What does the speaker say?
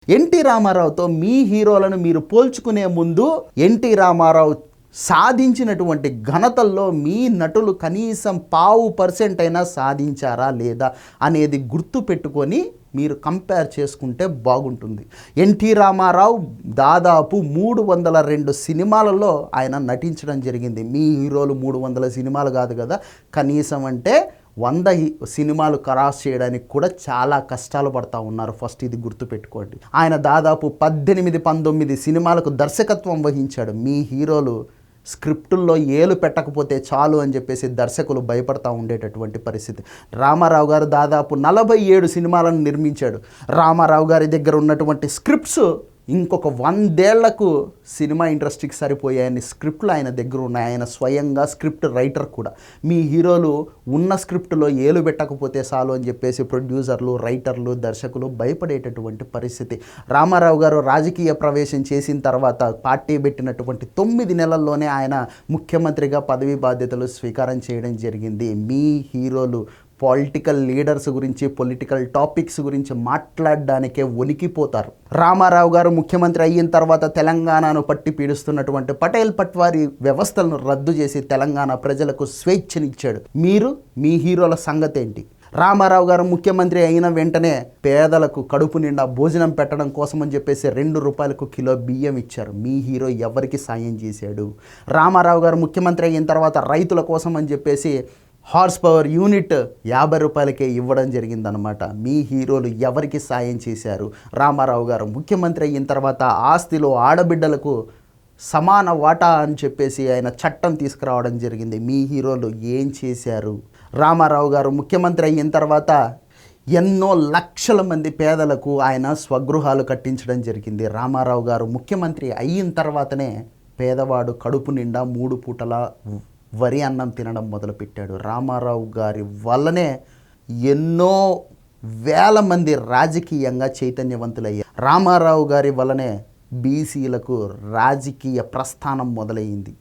NT రామారావుతో మీ హీరోలను మీరు పోల్చుకునే ముందు NT Ramarao సాధించినటువంటి ఘనతల్లో మీ నటులు కనీసం 0.5% అయినా సాధించారా లేదా అనేది గుర్తు పెట్టుకొని మీరు కంపేర్ చేసుకుంటే బాగుంటుంది. ఎన్టీ రామారావు దాదాపు 302 సినిమాలలో ఆయన నటించడం జరిగింది. మీ హీరోలు 300 సినిమాలు కాదు కదా, కనీసం అంటే 100 సినిమాలు క్రాస్ చేయడానికి కూడా చాలా కష్టాలు పడతా ఉన్నారు. ఫస్ట్ ఇది గుర్తుపెట్టుకోండి. ఆయన దాదాపు 18-19 సినిమాలకు దర్శకత్వం వహించాడు. మీ హీరోలు స్క్రిప్టుల్లో ఏలు పెట్టకపోతే చాలు అని చెప్పేసి దర్శకులు భయపడతా ఉండేటటువంటి పరిస్థితి. రామారావు గారు దాదాపు 47 సినిమాలను నిర్మించాడు. రామారావు గారి దగ్గర ఉన్నటువంటి స్క్రిప్ట్స్ ఇంకొక 100 ఏళ్లకు సినిమా ఇండస్ట్రీకి సరిపోయాయని స్క్రిప్ట్లు ఆయన దగ్గర ఉన్నాయి. ఆయన స్వయంగా స్క్రిప్ట్ రైటర్ కూడా. మీ హీరోలు ఉన్న స్క్రిప్ట్లో ఏలు పెట్టకపోతే చాలు అని చెప్పేసి ప్రొడ్యూసర్లు, రైటర్లు, దర్శకులు భయపడేటటువంటి పరిస్థితి. రామారావు గారు రాజకీయ ప్రవేశం చేసిన తర్వాత పార్టీ పెట్టినటువంటి 9 నెలల్లోనే ఆయన ముఖ్యమంత్రిగా పదవి బాధ్యతలు స్వీకారం చేయడం జరిగింది. మీ హీరోలు పొలిటికల్ లీడర్స్ గురించి, పొలిటికల్ టాపిక్స్ గురించి మాట్లాడడానికే వణికిపోతారు. రామారావు గారు ముఖ్యమంత్రి అయిన తర్వాత తెలంగాణను పట్టి పీడిస్తున్నటువంటి పటేల్ పట్వారీ వ్యవస్థలను రద్దు చేసి తెలంగాణ ప్రజలకు స్వేచ్ఛనిచ్చాడు. మీరు మీ హీరోల సంగతి ఏంటి? రామారావు గారు ముఖ్యమంత్రి అయిన వెంటనే పేదలకు కడుపు నిండా భోజనం పెట్టడం కోసం అని చెప్పేసి 2 రూపాయలకు కిలో బియ్యం ఇచ్చారు. మీ హీరో ఎవరికి సాయం చేశాడు? రామారావు గారు ముఖ్యమంత్రి అయిన తర్వాత రైతుల కోసం అని చెప్పేసి హార్స్ పవర్ యూనిట్ 50 రూపాయలకే ఇవ్వడం జరిగిందనమాట. మీ హీరోలు ఎవరికి సాయం చేశారు? రామారావు గారు ముఖ్యమంత్రి అయిన తర్వాత ఆస్తిలో ఆడబిడ్డలకు సమాన వాటా అని చెప్పేసి ఆయన చట్టం తీసుకురావడం జరిగింది. మీ హీరోలు ఏం చేశారు? రామారావు గారు ముఖ్యమంత్రి అయిన తర్వాత ఎన్నో లక్షల మంది పేదలకు ఆయన స్వగృహాలు కట్టించడం జరిగింది. రామారావు గారు ముఖ్యమంత్రి అయిన తర్వాతనే పేదవాడు కడుపు నిండా 3 పూటల వరి అన్నం తినడం మొదలుపెట్టాడు. రామారావు గారి వల్లనే ఎన్నో వేల మంది రాజకీయంగా చైతన్యవంతులయ్యారు. రామారావు గారి వల్లనే బీసీలకు రాజకీయ ప్రస్థానం మొదలైంది.